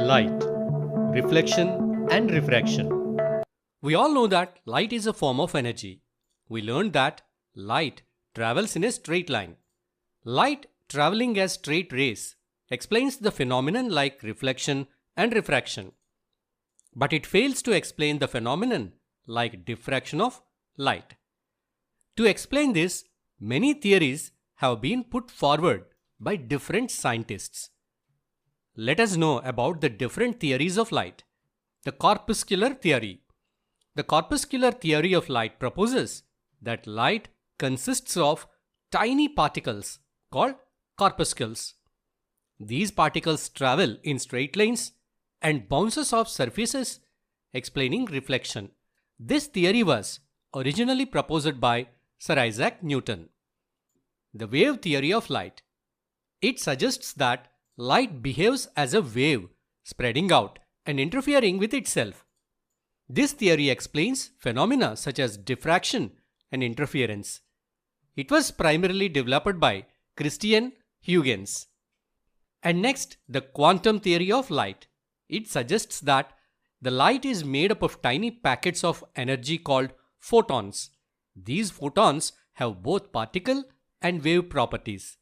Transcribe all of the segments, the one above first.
Light, reflection and refraction. We all know that light is a form of energy. We learned that light travels in a straight line. Light traveling as straight rays explains the phenomenon like reflection and refraction. But it fails to explain the phenomenon like diffraction of light. To explain this, many theories have been put forward by different scientists. Let us know about the different theories of light. The corpuscular theory. The corpuscular theory of light proposes that light consists of tiny particles called corpuscles. These particles travel in straight lines and bounces off surfaces, explaining reflection. This theory was originally proposed by Sir Isaac Newton. The wave theory of light. It suggests that light behaves as a wave, spreading out and interfering with itself. This theory explains phenomena such as diffraction and interference. It was primarily developed by Christian Huygens. And next, the quantum theory of light. It suggests that the light is made up of tiny packets of energy called photons. These photons have both particle and wave properties,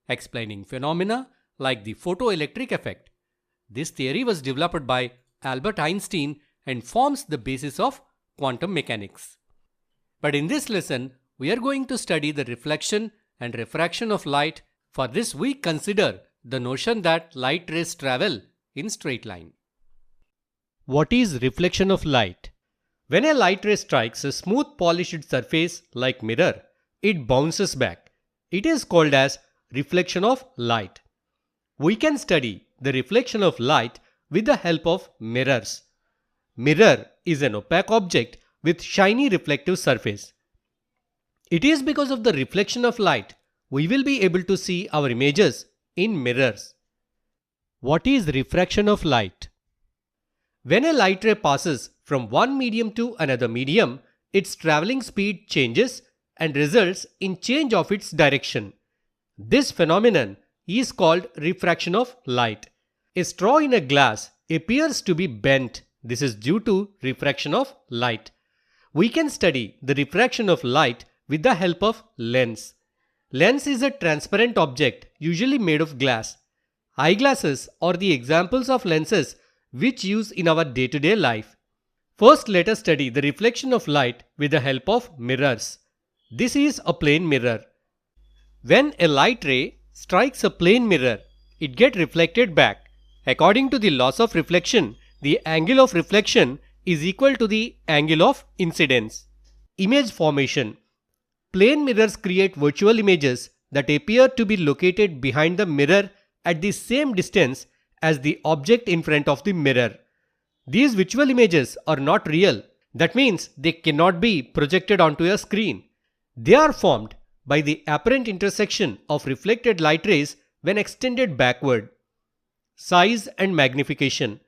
explaining phenomena like the photoelectric effect. This theory was developed by Albert Einstein and forms the basis of quantum mechanics. But in this lesson, we are going to study the reflection and refraction of light. For this, we consider the notion that light rays travel in straight line. What is reflection of light? When a light ray strikes a smooth polished surface like mirror, it bounces back. It is called as reflection of light. We can study the reflection of light with the help of mirrors. Mirror is an opaque object with shiny reflective surface. It is because of the reflection of light we will be able to see our images in mirrors. What is refraction of light? When a light ray passes from one medium to another medium, its traveling speed changes and results in change of its direction. This phenomenon is called refraction of light. A straw in a glass appears to be bent. This is due to refraction of light. We can study the refraction of light with the help of lens. Lens is a transparent object usually made of glass. Eyeglasses are the examples of lenses which use in our day-to-day life. First, let us study the reflection of light with the help of mirrors. This is a plane mirror. When a light ray strikes a plane mirror, it gets reflected back. According to the laws of reflection, the angle of reflection is equal to the angle of incidence. Image formation. Plane mirrors create virtual images that appear to be located behind the mirror at the same distance as the object in front of the mirror. These visual images are not real. That means they cannot be projected onto a screen. They are formed by the apparent intersection of reflected light rays when extended backward. Size and magnification.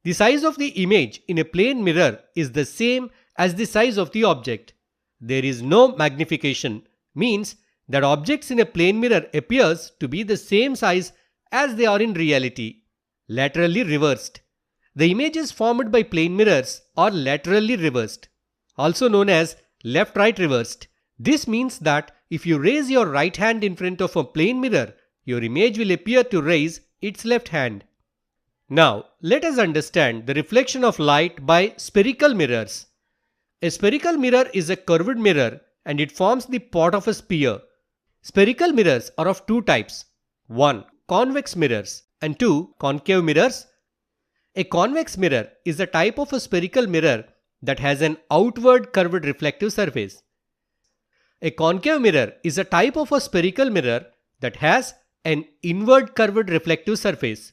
The size of the image in a plane mirror is the same as the size of the object. There is no magnification, means that objects in a plane mirror appears to be the same size as they are in reality. Laterally reversed. The images formed by plane mirrors are laterally reversed, also known as left-right reversed. This means that if you raise your right hand in front of a plane mirror, your image will appear to raise its left hand. Now, let us understand the reflection of light by spherical mirrors. A spherical mirror is a curved mirror and it forms the pot of a sphere. Spherical mirrors are of two types. 1. Convex mirrors and 2. Concave mirrors. A convex mirror is a type of a spherical mirror that has an outward curved reflective surface. A concave mirror is a type of a spherical mirror that has an inward curved reflective surface.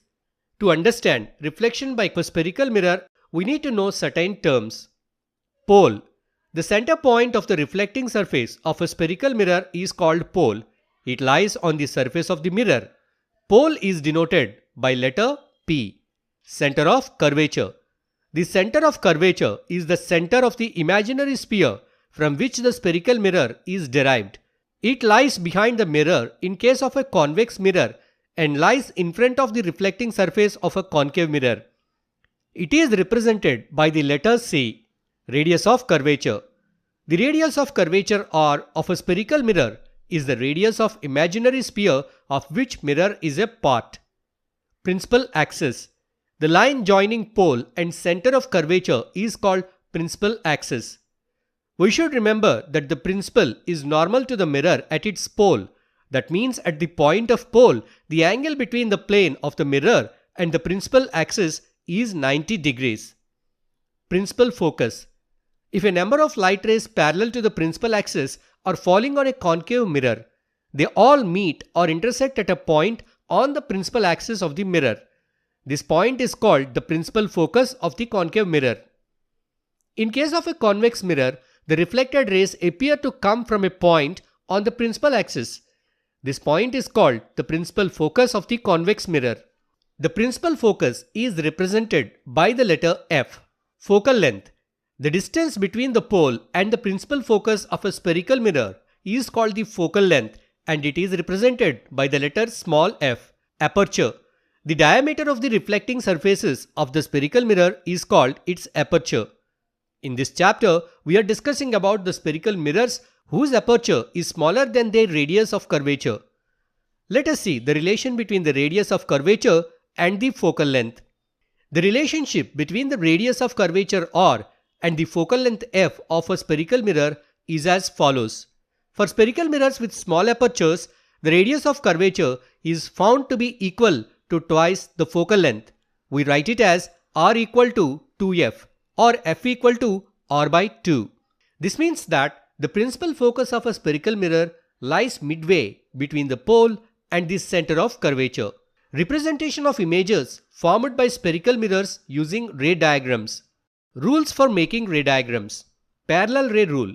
To understand reflection by a spherical mirror, we need to know certain terms. Pole. The center point of the reflecting surface of a spherical mirror is called pole. It lies on the surface of the mirror. Pole is denoted by letter P. Center of curvature. The center of curvature is the center of the imaginary sphere from which the spherical mirror is derived. It lies behind the mirror in case of a convex mirror and lies in front of the reflecting surface of a concave mirror. It is represented by the letter C, radius of curvature. The radius of curvature or of a spherical mirror is the radius of imaginary sphere of which mirror is a part. Principal axis. The line joining pole and center of curvature is called principal axis. We should remember that the principal is normal to the mirror at its pole. That means at the point of pole, the angle between the plane of the mirror and the principal axis is 90 degrees. Principal focus. If a number of light rays parallel to the principal axis are falling on a concave mirror, they all meet or intersect at a point on the principal axis of the mirror. This point is called the principal focus of the concave mirror. In case of a convex mirror, the reflected rays appear to come from a point on the principal axis. This point is called the principal focus of the convex mirror. The principal focus is represented by the letter F. Focal length. The distance between the pole and the principal focus of a spherical mirror is called the focal length, and it is represented by the letter small f. Aperture. The diameter of the reflecting surfaces of the spherical mirror is called its aperture. In this chapter, we are discussing about the spherical mirrors whose aperture is smaller than their radius of curvature. Let us see the relation between the radius of curvature and the focal length. The relationship between the radius of curvature R and the focal length f of a spherical mirror is as follows. For spherical mirrors with small apertures, the radius of curvature is found to be equal to twice the focal length. We write it as R equal to 2f or f equal to R by 2. This means that the principal focus of a spherical mirror lies midway between the pole and the center of curvature. Representation of images formed by spherical mirrors using ray diagrams. Rules for making ray diagrams. Parallel ray rule.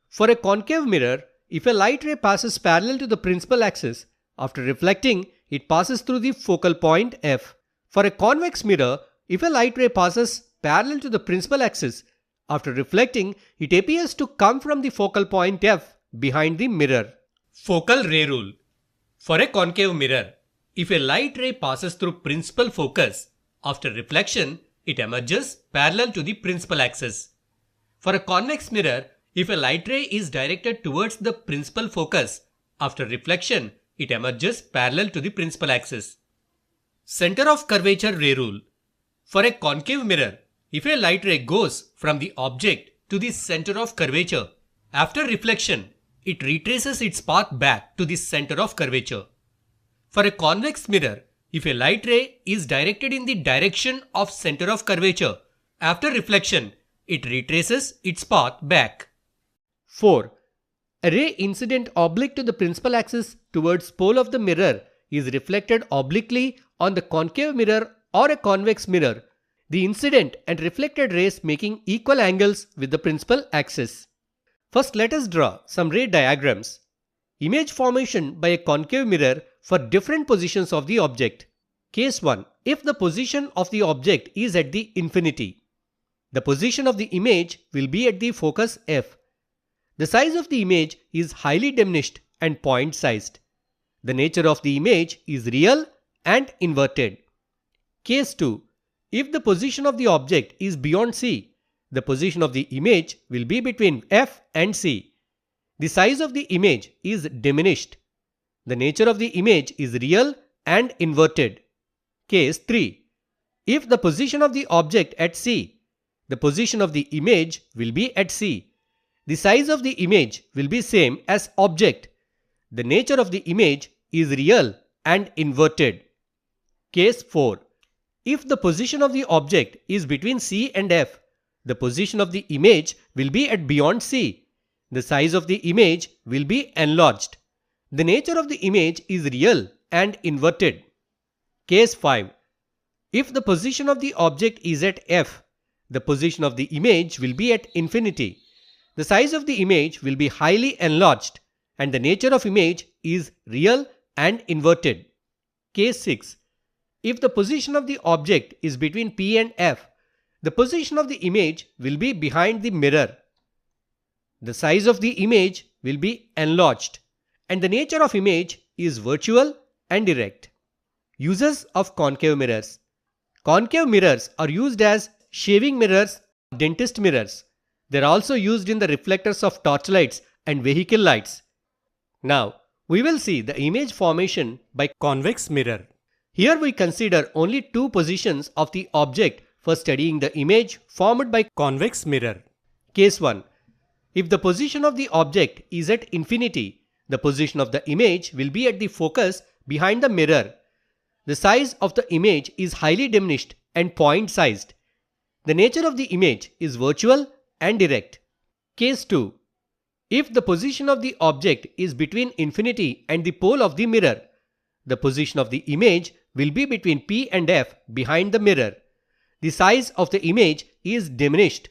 For a concave mirror, if a light ray passes parallel to the principal axis, after reflecting, it passes through the focal point F. For a convex mirror, if a light ray passes parallel to the principal axis, after reflecting, it appears to come from the focal point F behind the mirror. Focal ray rule. For a concave mirror, if a light ray passes through principal focus, after reflection, it emerges parallel to the principal axis. For a convex mirror, if a light ray is directed towards the principal focus, after reflection, it emerges parallel to the principal axis. Center of curvature ray rule. For a concave mirror, if a light ray goes from the object to the center of curvature, after reflection, it retraces its path back to the center of curvature. For a convex mirror, if a light ray is directed in the direction of center of curvature, after reflection, it retraces its path back. 4. A ray incident oblique to the principal axis towards pole of the mirror is reflected obliquely on the concave mirror or a convex mirror, the incident and reflected rays making equal angles with the principal axis. First, let us draw some ray diagrams. Image formation by a concave mirror for different positions of the object. Case 1. If the position of the object is at the infinity, the position of the image will be at the focus F. The size of the image is highly diminished and point-sized. The nature of the image is real and inverted. Case 2. If the position of the object is beyond C, the position of the image will be between F and C. The size of the image is diminished. The nature of the image is real and inverted. Case 3. If the position of the object at C, the position of the image will be at C. The size of the image will be same as object. The nature of the image is real and inverted. Case 4. If the position of the object is between C and F, the position of the image will be at beyond C. The size of the image will be enlarged. The nature of the image is real and inverted. Case 5. If the position of the object is at F, the position of the image will be at infinity. The size of the image will be highly enlarged and the nature of image is real and inverted. Case 6. If the position of the object is between P and F, the position of the image will be behind the mirror. The size of the image will be enlarged and the nature of image is virtual and direct. Uses of concave mirrors. Concave mirrors are used as shaving mirrors, dentist mirrors. They are also used in the reflectors of torchlights and vehicle lights. Now, we will see the image formation by convex mirror. Here we consider only two positions of the object for studying the image formed by convex mirror. Case 1. If the position of the object is at infinity, the position of the image will be at the focus behind the mirror. The size of the image is highly diminished and point-sized. The nature of the image is virtual and direct. Case 2. If the position of the object is between infinity and the pole of the mirror, the position of the image will be between P and F behind the mirror. The size of the image is diminished.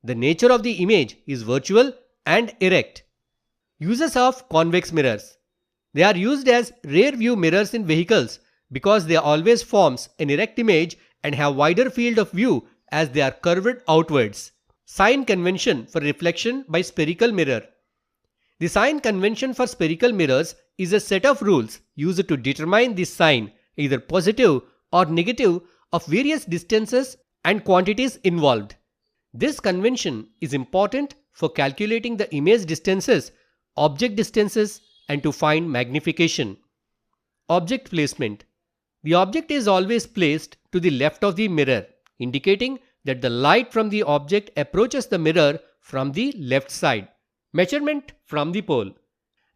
The nature of the image is virtual and erect. Uses of convex mirrors. They are used as rear view mirrors in vehicles because they always forms an erect image and have wider field of view as they are curved outwards. Sign convention for reflection by spherical mirror. The sign convention for spherical mirrors is a set of rules used to determine the sign, either positive or negative, of various distances and quantities involved. This convention is important for calculating the image distances, object distances, and to find magnification. Object placement. The object is always placed to the left of the mirror, indicating that the light from the object approaches the mirror from the left side. Measurement from the pole.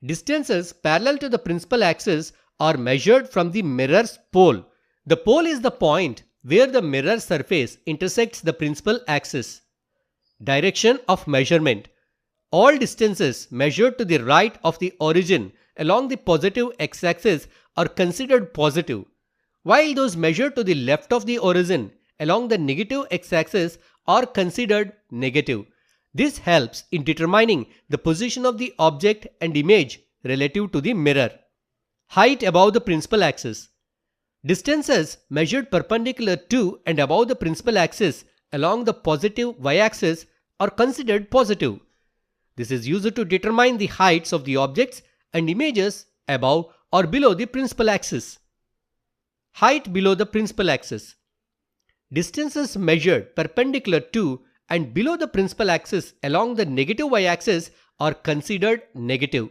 Distances parallel to the principal axis are measured from the mirror's pole. The pole is the point where the mirror surface intersects the principal axis. Direction of measurement. All distances measured to the right of the origin along the positive x-axis are considered positive, while those measured to the left of the origin along the negative x-axis are considered negative. This helps in determining the position of the object and image relative to the mirror. Height above the principal axis. Distances measured perpendicular to and above the principal axis along the positive y-axis are considered positive. This is used to determine the heights of the objects and images above or below the principal axis. Height below the principal axis. Distances measured perpendicular to and below the principal axis along the negative y-axis are considered negative.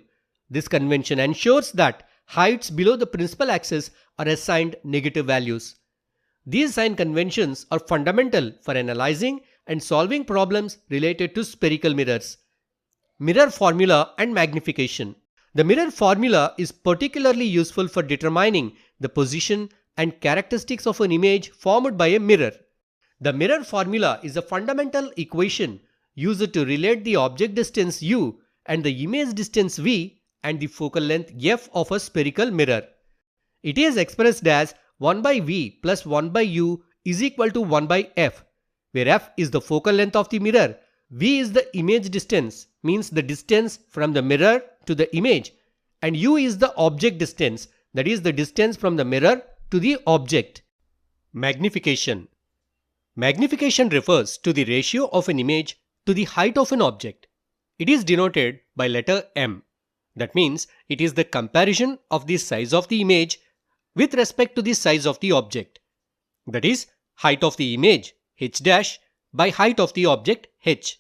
This convention ensures that heights below the principal axis are assigned negative values. These sign conventions are fundamental for analyzing and solving problems related to spherical mirrors. Mirror formula and magnification. The mirror formula is particularly useful for determining the position and characteristics of an image formed by a mirror. The mirror formula is a fundamental equation used to relate the object distance u and the image distance v and the focal length f of a spherical mirror. It is expressed as 1 by v plus 1 by u is equal to 1 by f, where f is the focal length of the mirror, v is the image distance, means the distance from the mirror to the image, and u is the object distance, that is the distance from the mirror to the object. Magnification. Magnification refers to the ratio of an image to the height of an object. It is denoted by letter m. That means it is the comparison of the size of the image with respect to the size of the object. That is, height of the image h dash by height of the object h,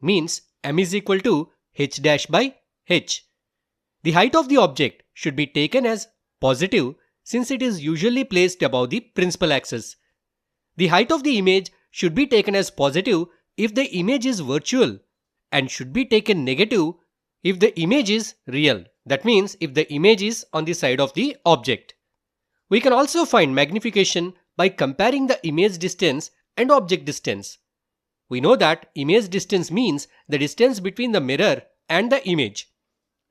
means m is equal to h dash by h. The height of the object should be taken as positive since it is usually placed above the principal axis. The height of the image should be taken as positive if the image is virtual and should be taken negative if the image is real. That means if the image is on the side of the object. We can also find magnification by comparing the image distance and object distance. We know that image distance means the distance between the mirror and the image,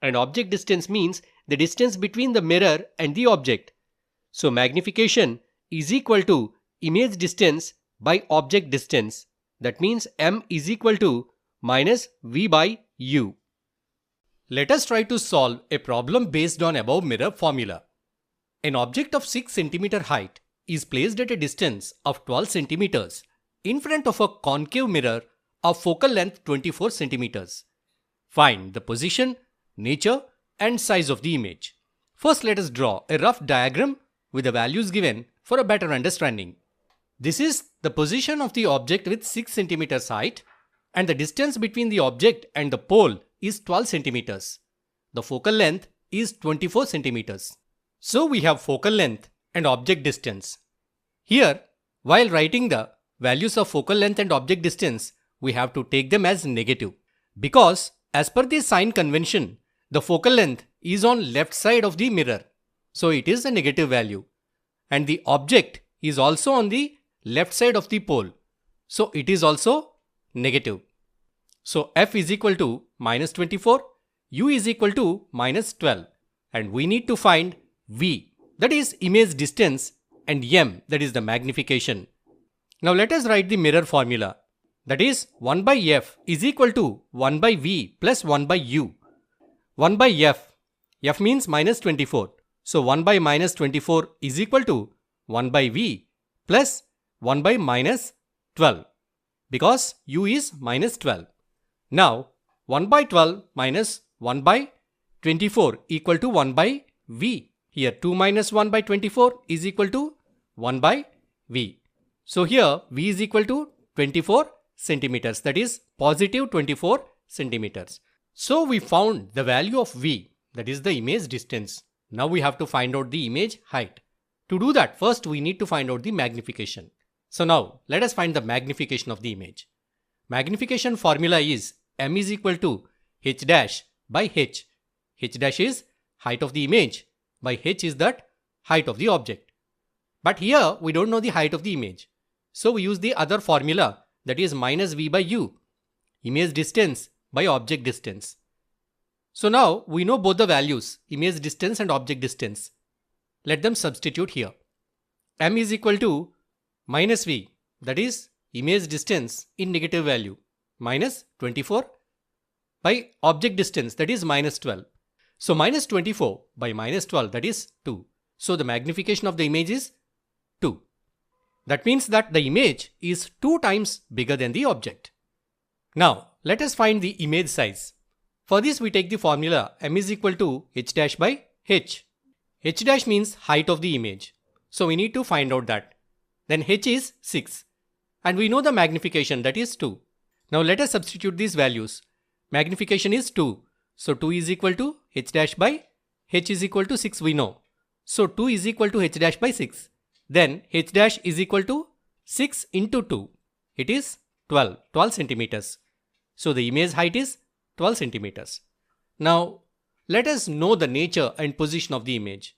and object distance means the distance between the mirror and the object. So magnification is equal to image distance by object distance. That means m is equal to minus v by u. Let us try to solve a problem based on above mirror formula. An object of 6 cm height is placed at a distance of 12 cm in front of a concave mirror of focal length 24 cm. Find the position, nature, and size of the image. First, let us draw a rough diagram with the values given for a better understanding. This is the position of the object with 6 centimeters height, and the distance between the object and the pole is 12 centimeters. The focal length is 24 centimeters. So we have focal length and object distance. Here, while writing the values of focal length and object distance, we have to take them as negative. Because as per the sign convention, the focal length is on left side of the mirror. So it is a negative value. And the object is also on the left side of the pole. So it is also negative. So F is equal to minus 24, U is equal to minus 12. And we need to find V, that is image distance, and M, that is the magnification. Now let us write the mirror formula. That is 1 by F is equal to 1 by V plus 1 by U. 1 by F, F means minus 24. So 1 by minus 24 is equal to 1 by V plus 1 by minus 12, because U is minus 12. Now 1 by 12 minus 1 by 24 equal to 1 by V. Here 2 minus 1 by 24 is equal to 1 by V. So here V is equal to 24 centimeters, that is positive 24 centimeters. So we found the value of V, that is the image distance. Now we have to find out the image height. To do that, first we need to find out the magnification. So now let us find the magnification of the image. Magnification formula is M is equal to H dash by H. H dash is height of the image, by H is that height of the object. But here we don't know the height of the image. So we use the other formula, that is minus V by U, image distance by object distance. So now we know both the values, image distance and object distance. Let them substitute here. M is equal to minus V, that is image distance in negative value, minus 24 by object distance, that is minus 12. So minus 24 by minus 12, that is 2. So the magnification of the image is 2. That means that the image is 2 times bigger than the object. Now let us find the image size. For this we take the formula M is equal to H dash by H. H dash means height of the image. So we need to find out that. Then H is 6. And we know the magnification, that is 2. Now let us substitute these values. Magnification is 2. So 2 is equal to H dash by H is equal to 6 we know. So 2 is equal to H dash by 6. Then H dash is equal to 6 into 2. It is 12 centimeters. So the image height is 12 centimeters. Now let us know the nature and position of the image.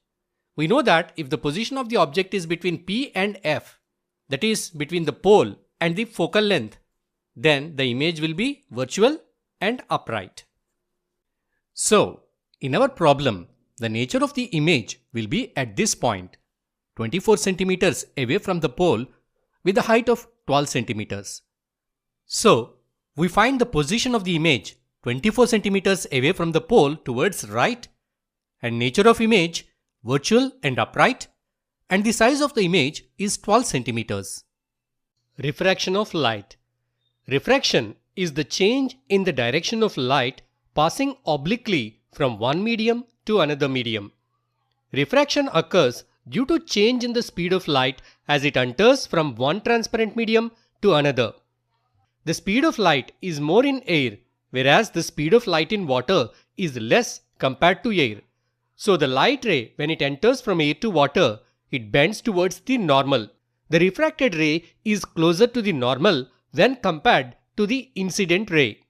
We know that if the position of the object is between P and F, that is between the pole and the focal length, then the image will be virtual and upright. So in our problem, the nature of the image will be at this point, 24 centimeters away from the pole with a height of 12 centimeters. So we find the position of the image 24 centimeters away from the pole towards right, and nature of image virtual and upright, and the size of the image is 12 centimeters. Refraction of light. Refraction is the change in the direction of light passing obliquely from one medium to another medium. Refraction occurs due to change in the speed of light as it enters from one transparent medium to another. The speed of light is more in air, whereas the speed of light in water is less compared to air. So the light ray, when it enters from air to water, it bends towards the normal. The refracted ray is closer to the normal when compared to the incident ray.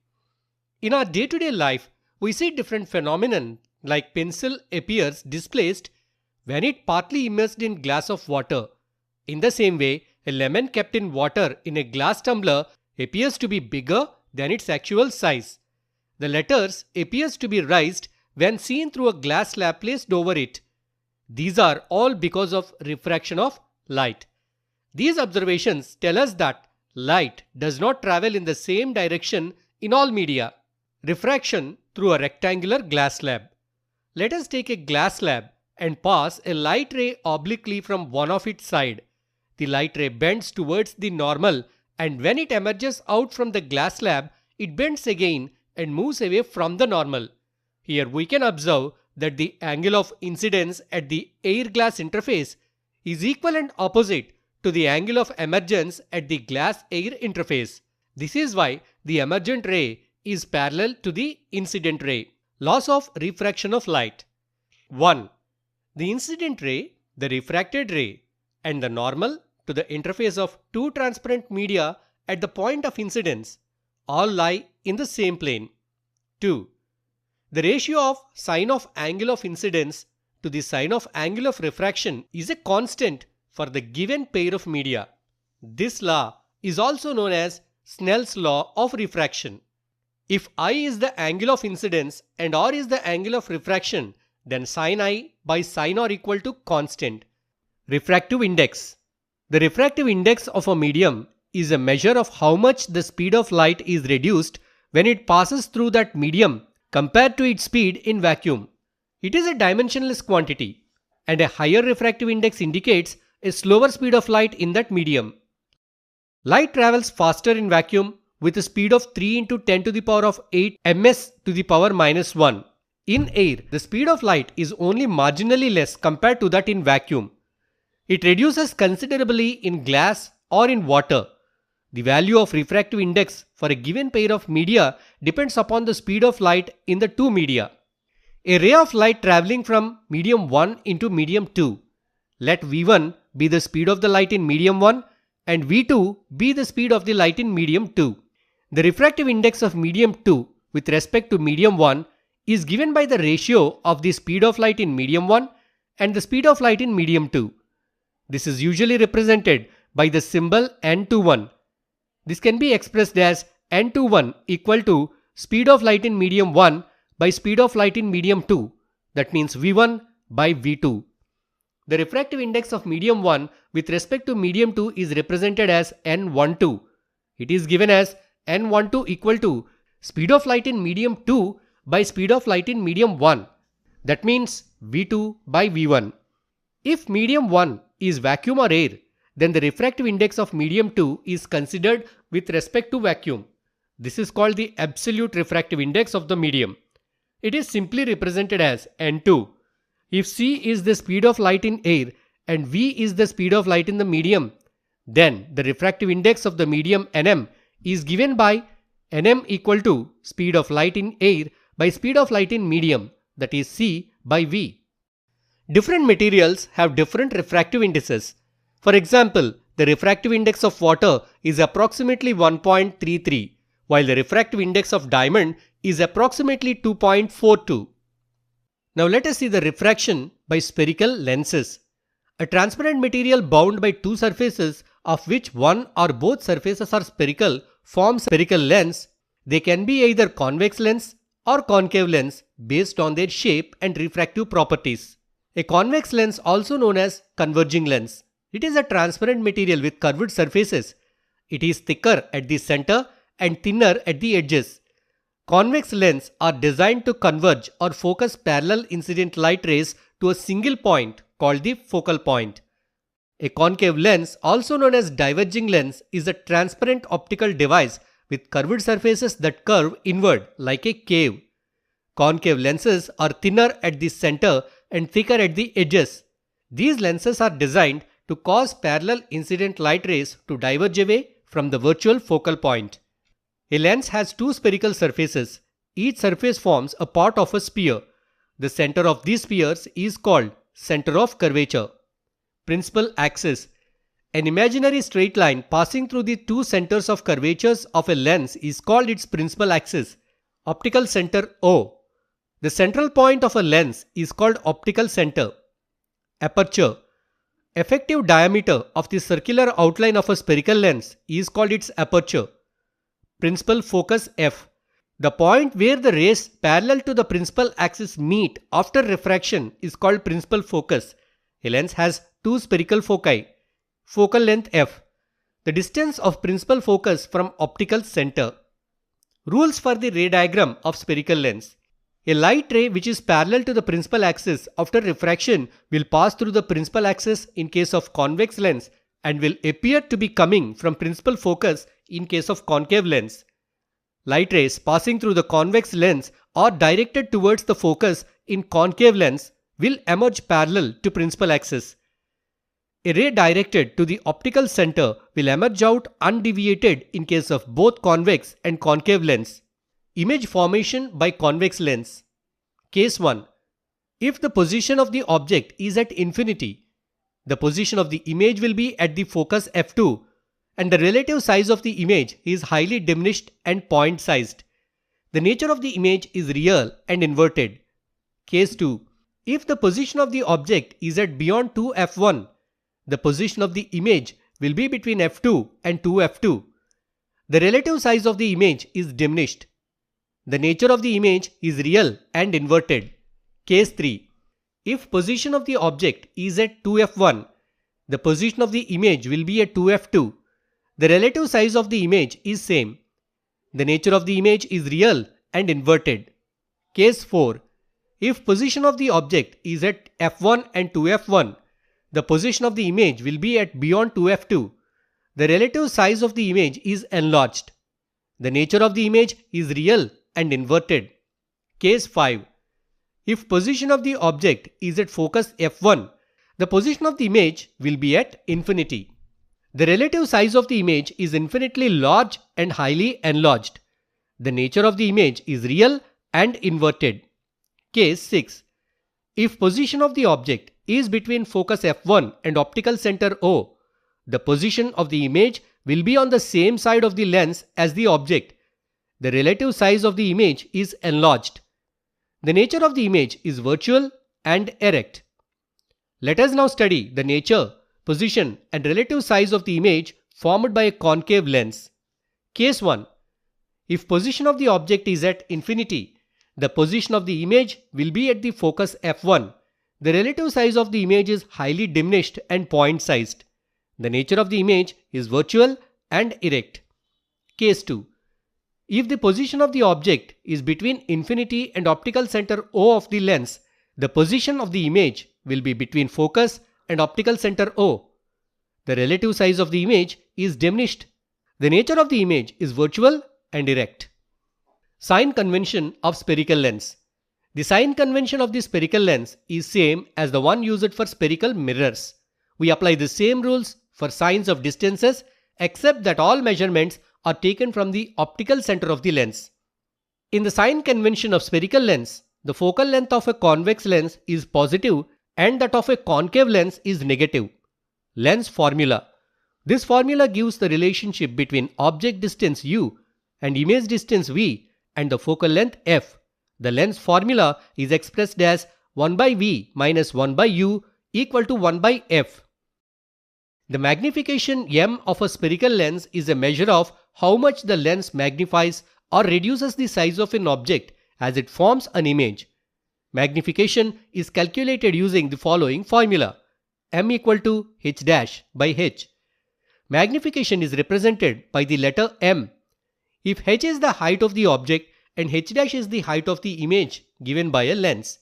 In our day-to-day life, we see different phenomena like pencil appears displaced when it partly immersed in glass of water. In the same way, a lemon kept in water in a glass tumbler appears to be bigger than its actual size. The letters appears to be raised when seen through a glass slab placed over it. These are all because of refraction of light. These observations tell us that light does not travel in the same direction in all media. Refraction through a rectangular glass slab. Let us take a glass slab and pass a light ray obliquely from one of its sides. The light ray bends towards the normal, and when it emerges out from the glass slab, it bends again and moves away from the normal. Here we can observe that the angle of incidence at the air glass interface is equal and opposite to the angle of emergence at the glass-air interface. This is why the emergent ray is parallel to the incident ray. Laws of refraction of light. 1. The incident ray, the refracted ray, and the normal to the interface of two transparent media at the point of incidence all lie in the same plane. 2. The ratio of sine of angle of incidence to the sine of angle of refraction is a constant for the given pair of media. This law is also known as Snell's law of refraction. If I is the angle of incidence and R is the angle of refraction, then sin I by sin R equal to constant. Refractive index. The refractive index of a medium is a measure of how much the speed of light is reduced when it passes through that medium compared to its speed in vacuum. It is a dimensionless quantity, and a higher refractive index indicates a slower speed of light in that medium. Light travels faster in vacuum with a speed of 3 into 10 to the power of 8 ms to the power minus 1. In air, the speed of light is only marginally less compared to that in vacuum. It reduces considerably in glass or in water. The value of refractive index for a given pair of media depends upon the speed of light in the two media. A ray of light traveling from medium 1 into medium 2. Let V1 be the speed of the light in medium 1 and V2 be the speed of the light in medium 2. The refractive index of medium 2 with respect to medium 1 is given by the ratio of the speed of light in medium 1 and the speed of light in medium 2. This is usually represented by the symbol n21. This can be expressed as n21 equal to speed of light in medium 1 by speed of light in medium 2. That means V1 by V2. The refractive index of medium 1 with respect to medium 2 is represented as n12. It is given as n12 equal to speed of light in medium 2 by speed of light in medium 1. That means V2 by V1. If medium 1 is vacuum or air, then the refractive index of medium 2 is considered with respect to vacuum. This is called the absolute refractive index of the medium. It is simply represented as n2. If c is the speed of light in air and v is the speed of light in the medium, then the refractive index of the medium nm is given by nm equal to speed of light in air by speed of light in medium, that is c by v. Different materials have different refractive indices. For example, the refractive index of water is approximately 1.33, while the refractive index of diamond is approximately 2.42. Now let us see the refraction by spherical lenses. A transparent material bound by two surfaces of which one or both surfaces are spherical forms a spherical lens. They can be either convex lens or concave lens based on their shape and refractive properties. A convex lens, also known as converging lens. It is a transparent material with curved surfaces. It is thicker at the center and thinner at the edges. Convex lenses are designed to converge or focus parallel incident light rays to a single point called the focal point. A concave lens, also known as diverging lens, is a transparent optical device with curved surfaces that curve inward like a cave. Concave lenses are thinner at the center and thicker at the edges. These lenses are designed to cause parallel incident light rays to diverge away from the virtual focal point. A lens has two spherical surfaces. Each surface forms a part of a sphere. The center of these spheres is called center of curvature. Principal axis. An imaginary straight line passing through the two centers of curvatures of a lens is called its principal axis. Optical center O. The central point of a lens is called optical center. Aperture. Effective diameter of the circular outline of a spherical lens is called its aperture. Principal focus F. The point where the rays parallel to the principal axis meet after refraction is called principal focus. A lens has two spherical foci. Focal length F. The distance of principal focus from optical center. Rules for the ray diagram of spherical lens. A light ray which is parallel to the principal axis after refraction will pass through the principal axis in case of convex lens and will appear to be coming from principal focus in case of concave lens. Light rays passing through the convex lens or directed towards the focus in concave lens will emerge parallel to principal axis. A ray directed to the optical center will emerge out undeviated in case of both convex and concave lens. Image formation by convex lens. Case 1. If the position of the object is at infinity, the position of the image will be at the focus f2 and the relative size of the image is highly diminished and point-sized. The nature of the image is real and inverted. Case 2. If the position of the object is at beyond 2f1, the position of the image will be between f2 and 2f2. The relative size of the image is diminished. The nature of the image is real and inverted. Case 3. If position of the object is at 2f1, the position of the image will be at 2f2. The relative size of the image is same. The nature of the image is real and inverted. Case 4. If position of the object is at f1 and 2f1, the position of the image will be at beyond 2f2. The relative size of the image is enlarged. The nature of the image is real and inverted. Case 5. If position of the object is at focus f1, the position of the image will be at infinity. The relative size of the image is infinitely large and highly enlarged. The nature of the image is real and inverted. Case 6. If position of the object is between focus f1 and optical center O, the position of the image will be on the same side of the lens as the object. The relative size of the image is enlarged. The nature of the image is virtual and erect. Let us now study the nature, position and relative size of the image formed by a concave lens. Case 1. If position of the object is at infinity, the position of the image will be at the focus f1. The relative size of the image is highly diminished and point-sized. The nature of the image is virtual and erect. Case 2. If the position of the object is between infinity and optical center O of the lens, the position of the image will be between focus and optical center O. The relative size of the image is diminished. The nature of the image is virtual and erect. Sign convention of spherical lens. The sign convention of the spherical lens is same as the one used for spherical mirrors. We apply the same rules for signs of distances except that all measurements are taken from the optical center of the lens. In the sign convention of spherical lens, the focal length of a convex lens is positive and that of a concave lens is negative. Lens formula. This formula gives the relationship between object distance u and image distance v and the focal length f. The lens formula is expressed as 1 by v minus 1 by u equal to 1 by f. The magnification m of a spherical lens is a measure of how much the lens magnifies or reduces the size of an object as it forms an image. Magnification is calculated using the following formula: m equal to h dash by h. Magnification is represented by the letter m. If h is the height of the object and h dash is the height of the image given by a lens.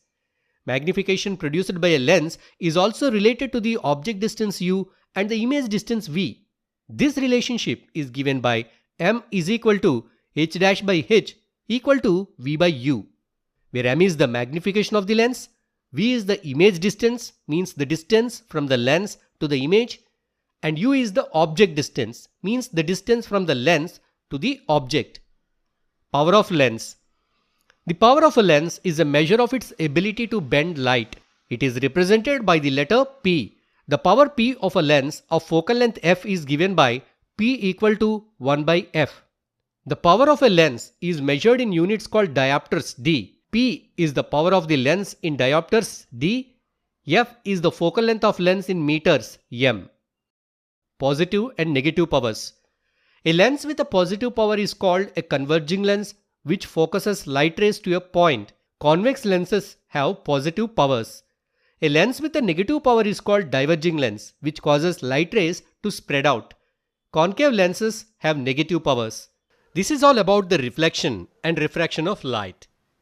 Magnification produced by a lens is also related to the object distance u and the image distance v. This relationship is given by m is equal to h dash by h equal to v by u, where m is the magnification of the lens, v is the image distance, means the distance from the lens to the image, and u is the object distance, means the distance from the lens to the object. Power of lens. The power of a lens is a measure of its ability to bend light. It is represented by the letter P. The power P of a lens of focal length f is given by P equal to 1 by f. The power of a lens is measured in units called diopters d. P is the power of the lens in diopters d. F is the focal length of lens in meters m. Positive and negative powers. A lens with a positive power is called a converging lens, which focuses light rays to a point. Convex lenses have positive powers. A lens with a negative power is called diverging lens, which causes light rays to spread out. Concave lenses have negative powers. This is all about the reflection and refraction of light.